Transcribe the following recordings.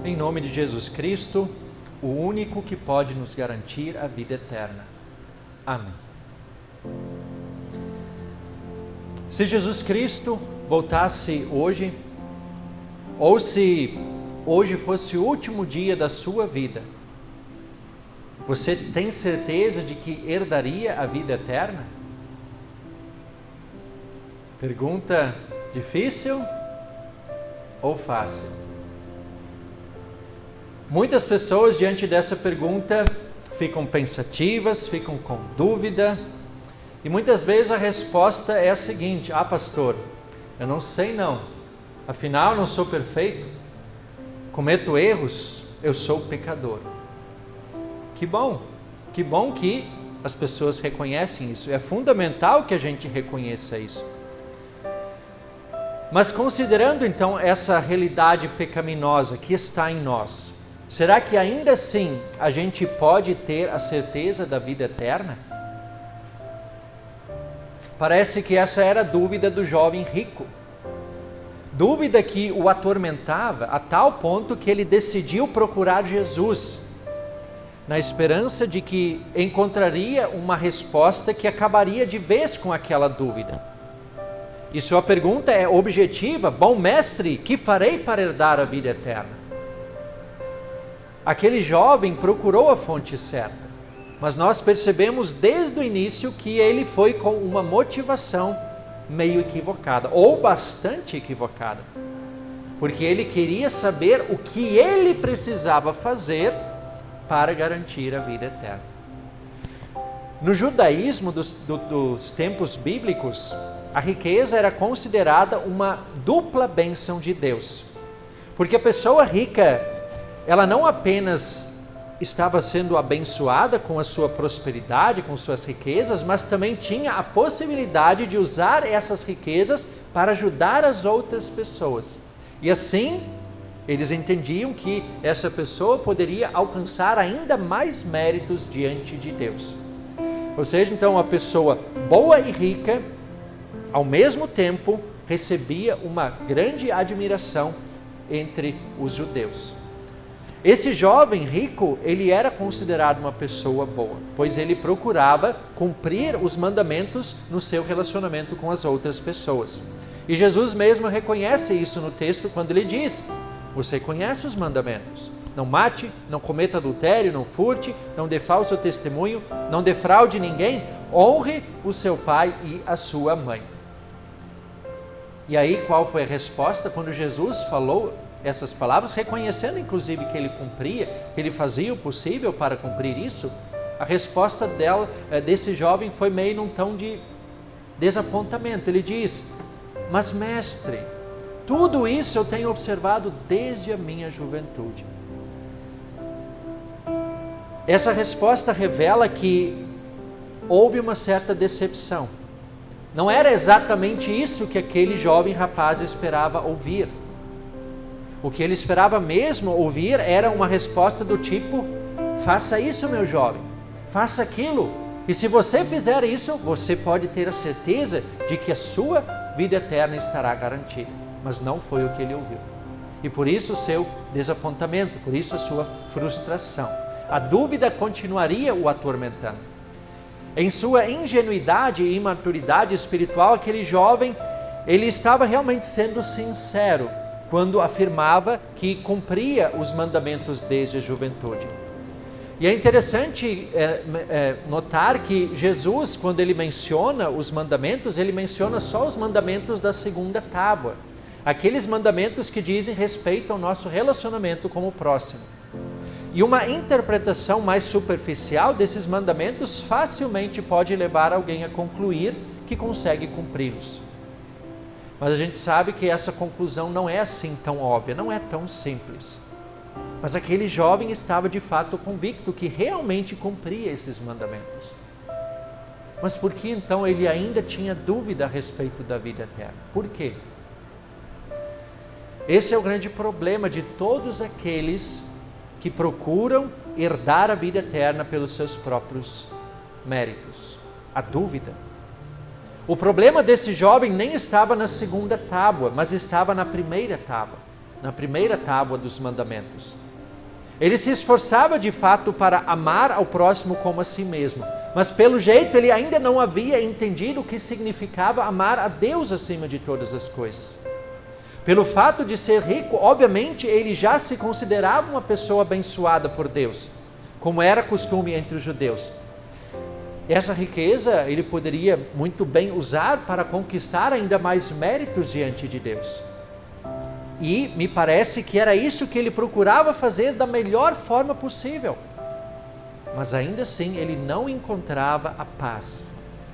Em nome de Jesus Cristo, o único que pode nos garantir a vida eterna. Amém. Se Jesus Cristo voltasse hoje, ou se hoje fosse o último dia da sua vida, você tem certeza de que herdaria a vida eterna? Pergunta difícil ou fácil? Muitas pessoas, diante dessa pergunta, ficam pensativas, ficam com dúvida, e muitas vezes a resposta é a seguinte: pastor, eu não sei não, afinal eu não sou perfeito, cometo erros, eu sou pecador. Que bom que as pessoas reconhecem isso, é fundamental que a gente reconheça isso. Mas considerando então essa realidade pecaminosa que está em nós, será que ainda assim a gente pode ter a certeza da vida eterna? Parece que essa era a dúvida do jovem rico. Dúvida que o atormentava a tal ponto que ele decidiu procurar Jesus, na esperança de que encontraria uma resposta que acabaria de vez com aquela dúvida. E sua pergunta é objetiva: bom mestre, que farei para herdar a vida eterna? Aquele jovem procurou a fonte certa, mas nós percebemos desde o início que ele foi com uma motivação meio equivocada, ou bastante equivocada, porque ele queria saber o que ele precisava fazer para garantir a vida eterna. No judaísmo dos tempos bíblicos, a riqueza era considerada uma dupla bênção de Deus, porque a pessoa rica, ela não apenas estava sendo abençoada com a sua prosperidade, com suas riquezas, mas também tinha a possibilidade de usar essas riquezas para ajudar as outras pessoas. E assim, eles entendiam que essa pessoa poderia alcançar ainda mais méritos diante de Deus. Ou seja, então, uma pessoa boa e rica, ao mesmo tempo, recebia uma grande admiração entre os judeus. Esse jovem rico, ele era considerado uma pessoa boa, pois ele procurava cumprir os mandamentos no seu relacionamento com as outras pessoas. E Jesus mesmo reconhece isso no texto quando ele diz: você conhece os mandamentos? Não mate, não cometa adultério, não furte, não dê falso testemunho, não defraude ninguém, honre o seu pai e a sua mãe. E aí, qual foi a resposta quando Jesus falou essas palavras, reconhecendo inclusive que ele cumpria, que ele fazia o possível para cumprir isso? A resposta desse jovem foi meio num tom de desapontamento. Ele diz: mas mestre, tudo isso eu tenho observado desde a minha juventude. Essa resposta revela que houve uma certa decepção. Não era exatamente isso que aquele jovem rapaz esperava ouvir. O que ele esperava mesmo ouvir era uma resposta do tipo: faça isso, meu jovem, faça aquilo, e se você fizer isso, você pode ter a certeza de que a sua vida eterna estará garantida. Mas não foi o que ele ouviu. E por isso o seu desapontamento, por isso a sua frustração. A dúvida continuaria o atormentando. Em sua ingenuidade e imaturidade espiritual, aquele jovem, ele estava realmente sendo sincero quando afirmava que cumpria os mandamentos desde a juventude. E é interessante notar que Jesus, quando ele menciona os mandamentos, ele menciona só os mandamentos da segunda tábua, aqueles mandamentos que dizem respeito ao nosso relacionamento com o próximo. E uma interpretação mais superficial desses mandamentos facilmente pode levar alguém a concluir que consegue cumpri-los. Mas a gente sabe que essa conclusão não é assim tão óbvia, não é tão simples. Mas aquele jovem estava de fato convicto que realmente cumpria esses mandamentos. Mas por que então ele ainda tinha dúvida a respeito da vida eterna? Por quê? Esse é o grande problema de todos aqueles que procuram herdar a vida eterna pelos seus próprios méritos. A dúvida. O problema desse jovem nem estava na segunda tábua, mas estava na primeira tábua. na primeira tábua dos mandamentos. Ele se esforçava de fato para amar ao próximo como a si mesmo, mas pelo jeito ele ainda não havia entendido o que significava amar a Deus acima de todas as coisas. Pelo fato de ser rico, obviamente ele já se considerava uma pessoa abençoada por Deus, como era costume entre os judeus. Essa riqueza ele poderia muito bem usar para conquistar ainda mais méritos diante de Deus. E me parece que era isso que ele procurava fazer da melhor forma possível. Mas ainda assim ele não encontrava a paz.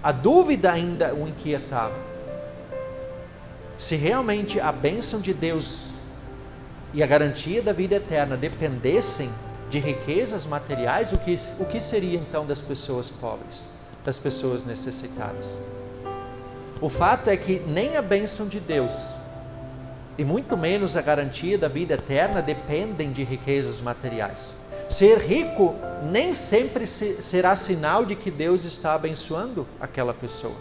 A dúvida ainda o inquietava. Se realmente a bênção de Deus e a garantia da vida eterna dependessem de riquezas materiais, o que seria então das pessoas pobres, das pessoas necessitadas? O fato é que nem a bênção de Deus e muito menos a garantia da vida eterna dependem de riquezas materiais. Ser rico nem sempre será sinal de que Deus está abençoando aquela pessoa.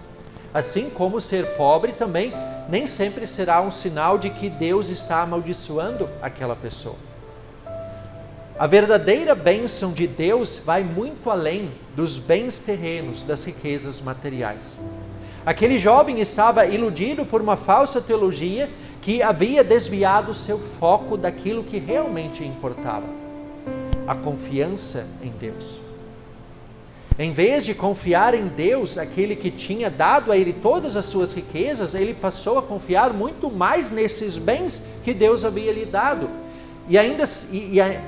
Assim como ser pobre também nem sempre será um sinal de que Deus está amaldiçoando aquela pessoa. A verdadeira bênção de Deus vai muito além dos bens terrenos, das riquezas materiais. Aquele jovem estava iludido por uma falsa teologia que havia desviado seu foco daquilo que realmente importava: a confiança em Deus. Em vez de confiar em Deus, aquele que tinha dado a ele todas as suas riquezas, ele passou a confiar muito mais nesses bens que Deus havia lhe dado. E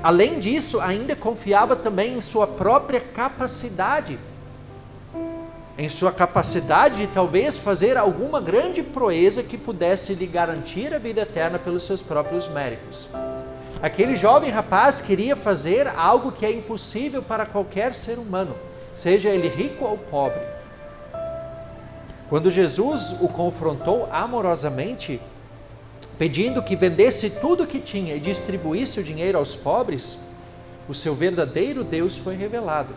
além disso, ainda confiava também em sua própria capacidade. Em sua capacidade de talvez fazer alguma grande proeza que pudesse lhe garantir a vida eterna pelos seus próprios méritos. Aquele jovem rapaz queria fazer algo que é impossível para qualquer ser humano, seja ele rico ou pobre. Quando Jesus o confrontou amorosamente, pedindo que vendesse tudo o que tinha e distribuísse o dinheiro aos pobres, o seu verdadeiro Deus foi revelado.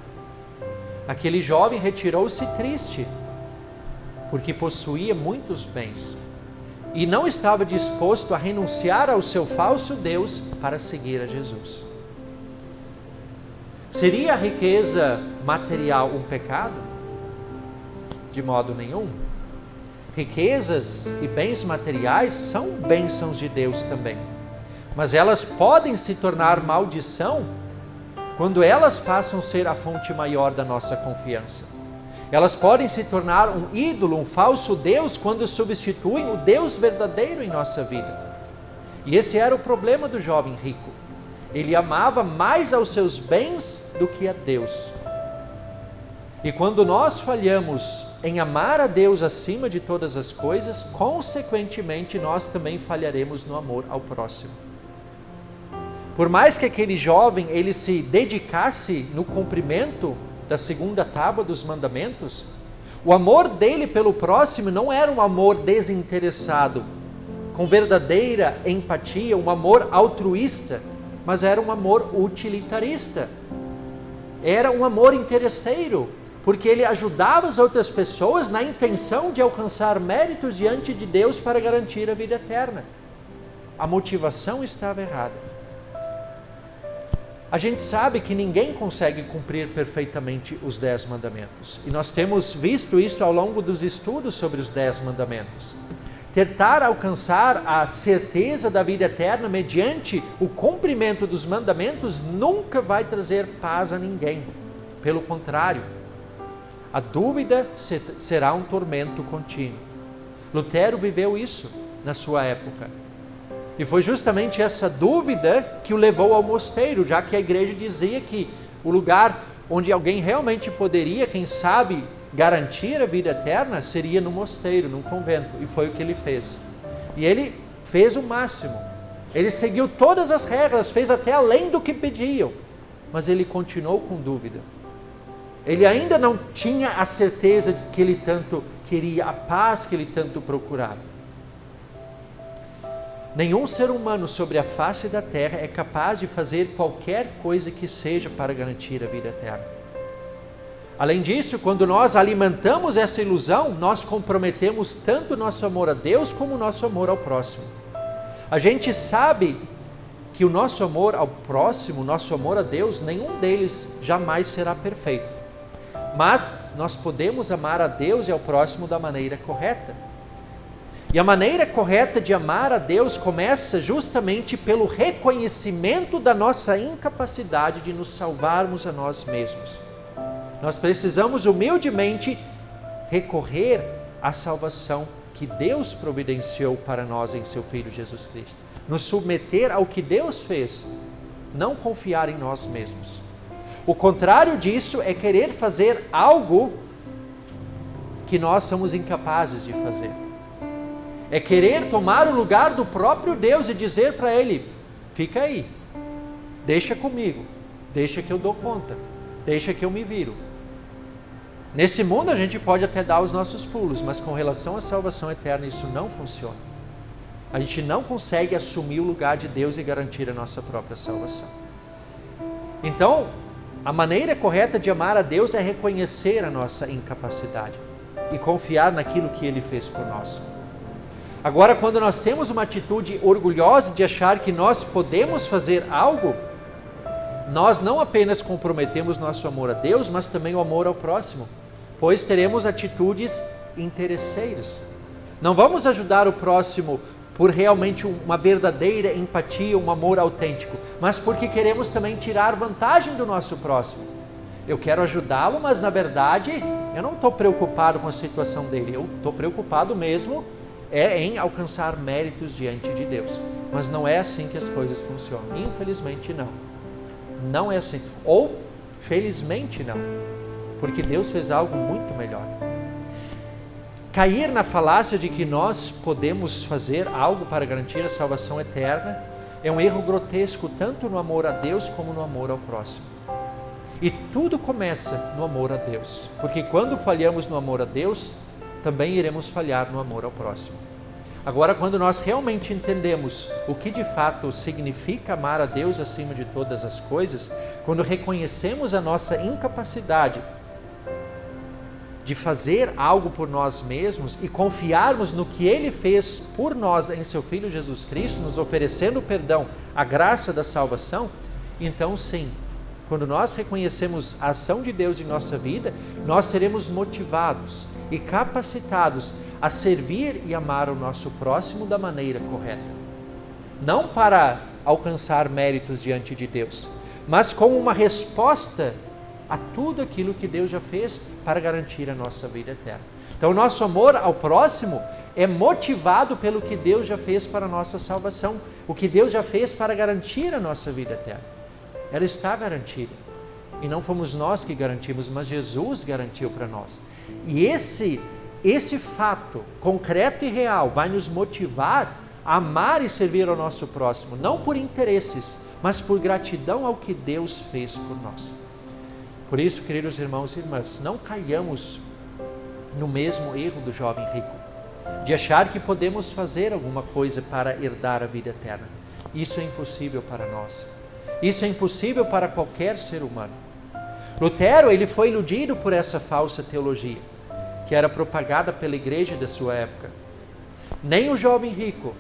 Aquele jovem retirou-se triste, porque possuía muitos bens, e não estava disposto a renunciar ao seu falso Deus para seguir a Jesus. Seria a riqueza material um pecado? De modo nenhum. Riquezas e bens materiais são bênçãos de Deus também, mas elas podem se tornar maldição quando elas passam a ser a fonte maior da nossa confiança. Elas podem se tornar um ídolo, um falso Deus, quando substituem o Deus verdadeiro em nossa vida. E esse era o problema do jovem rico. Ele amava mais aos seus bens do que a Deus. E quando nós falhamos em amar a Deus acima de todas as coisas, consequentemente nós também falharemos no amor ao próximo. Por mais que aquele jovem ele se dedicasse no cumprimento da segunda tábua dos mandamentos, o amor dele pelo próximo não era um amor desinteressado, com verdadeira empatia, um amor altruísta, mas era um amor utilitarista. Era um amor interesseiro, porque ele ajudava as outras pessoas na intenção de alcançar méritos diante de Deus para garantir a vida eterna. A motivação estava errada. A gente sabe que ninguém consegue cumprir perfeitamente os 10 mandamentos. E nós temos visto isso ao longo dos estudos sobre os 10 mandamentos. Tentar alcançar a certeza da vida eterna mediante o cumprimento dos mandamentos nunca vai trazer paz a ninguém. Pelo contrário, a dúvida será um tormento contínuo. Lutero viveu isso na sua época. E foi justamente essa dúvida que o levou ao mosteiro, já que a igreja dizia que o lugar onde alguém realmente poderia, quem sabe, garantir a vida eterna seria no mosteiro, num convento. E foi o que ele fez. E ele fez o máximo. Ele seguiu todas as regras, fez até além do que pediam. Mas ele continuou com dúvida. Ele ainda não tinha a certeza de que ele tanto queria, a paz que ele tanto procurava. Nenhum ser humano sobre a face da terra é capaz de fazer qualquer coisa que seja para garantir a vida eterna. Além disso, quando nós alimentamos essa ilusão, nós comprometemos tanto o nosso amor a Deus como o nosso amor ao próximo. A gente sabe que o nosso amor ao próximo, o nosso amor a Deus, nenhum deles jamais será perfeito. Mas nós podemos amar a Deus e ao próximo da maneira correta. E a maneira correta de amar a Deus começa justamente pelo reconhecimento da nossa incapacidade de nos salvarmos a nós mesmos. Nós precisamos humildemente recorrer à salvação que Deus providenciou para nós em seu Filho Jesus Cristo. Nos submeter ao que Deus fez, não confiar em nós mesmos. O contrário disso é querer fazer algo que nós somos incapazes de fazer. É querer tomar o lugar do próprio Deus e dizer para Ele, fica aí, deixa comigo, deixa que eu dou conta, deixa que eu me viro. Nesse mundo a gente pode até dar os nossos pulos, mas com relação à salvação eterna isso não funciona. A gente não consegue assumir o lugar de Deus e garantir a nossa própria salvação. Então, a maneira correta de amar a Deus é reconhecer a nossa incapacidade e confiar naquilo que Ele fez por nós. Agora, quando nós temos uma atitude orgulhosa de achar que nós podemos fazer algo, nós não apenas comprometemos nosso amor a Deus, mas também o amor ao próximo, pois teremos atitudes interesseiras. Não vamos ajudar o próximo por realmente uma verdadeira empatia, um amor autêntico, mas porque queremos também tirar vantagem do nosso próximo. Eu quero ajudá-lo, mas na verdade eu não estou preocupado com a situação dele, eu estou preocupado mesmo em alcançar méritos diante de Deus. Mas não é assim que as coisas funcionam, infelizmente não. Não é assim, ou felizmente não, porque Deus fez algo muito melhor. Cair na falácia de que nós podemos fazer algo para garantir a salvação eterna é um erro grotesco, tanto no amor a Deus como no amor ao próximo. E tudo começa no amor a Deus, porque quando falhamos no amor a Deus, também iremos falhar no amor ao próximo. Agora, quando nós realmente entendemos o que de fato significa amar a Deus acima de todas as coisas, quando reconhecemos a nossa incapacidade de fazer algo por nós mesmos e confiarmos no que Ele fez por nós em seu Filho Jesus Cristo, nos oferecendo o perdão, a graça da salvação, então sim, quando nós reconhecemos a ação de Deus em nossa vida, nós seremos motivados e capacitados a servir e amar o nosso próximo da maneira correta. Não para alcançar méritos diante de Deus, mas como uma resposta a tudo aquilo que Deus já fez para garantir a nossa vida eterna. Então, o nosso amor ao próximo é motivado pelo que Deus já fez para a nossa salvação, o que Deus já fez para garantir a nossa vida eterna. Ela está garantida. E não fomos nós que garantimos, mas Jesus garantiu para nós. E esse fato concreto e real vai nos motivar a amar e servir ao nosso próximo, não por interesses, mas por gratidão ao que Deus fez por nós. Por isso, queridos irmãos e irmãs, não caiamos no mesmo erro do jovem rico, de achar que podemos fazer alguma coisa para herdar a vida eterna. Isso é impossível para nós. Isso é impossível para qualquer ser humano. Lutero, ele foi iludido por essa falsa teologia, que era propagada pela igreja da sua época. Nem o jovem rico,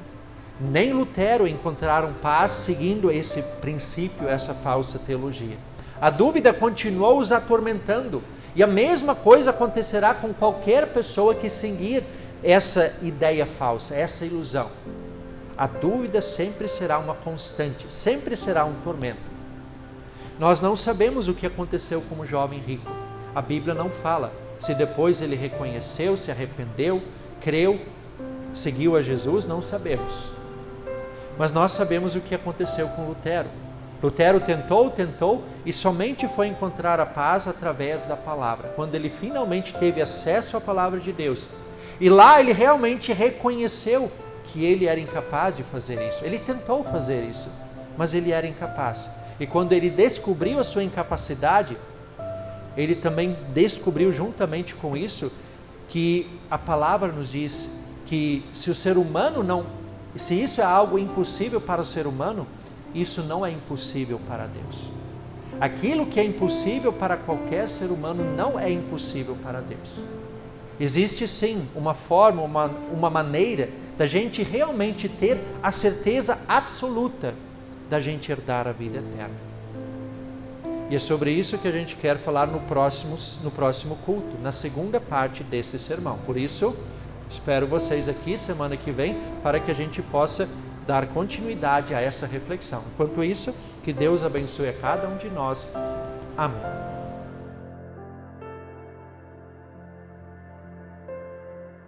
nem Lutero encontraram paz seguindo esse princípio, essa falsa teologia. A dúvida continuou os atormentando, e a mesma coisa acontecerá com qualquer pessoa que seguir essa ideia falsa, essa ilusão. A dúvida sempre será uma constante, sempre será um tormento. Nós não sabemos o que aconteceu com o jovem rico. A Bíblia não fala se depois ele reconheceu, se arrependeu, creu, seguiu a Jesus, não sabemos. Mas nós sabemos o que aconteceu com Lutero. Lutero tentou e somente foi encontrar a paz através da palavra, quando ele finalmente teve acesso à palavra de Deus. E lá ele realmente reconheceu que ele era incapaz de fazer isso. Ele tentou fazer isso, mas ele era incapaz. E quando ele descobriu a sua incapacidade, ele também descobriu juntamente com isso que a palavra nos diz que se isso é algo impossível para o ser humano, isso não é impossível para Deus. Aquilo que é impossível para qualquer ser humano não é impossível para Deus. Existe sim uma forma, uma maneira da gente realmente ter a certeza absoluta da gente herdar a vida eterna. E é sobre isso que a gente quer falar no próximo culto, na segunda parte desse sermão. Por isso, espero vocês aqui semana que vem para que a gente possa dar continuidade a essa reflexão. Enquanto isso, que Deus abençoe a cada um de nós. Amém.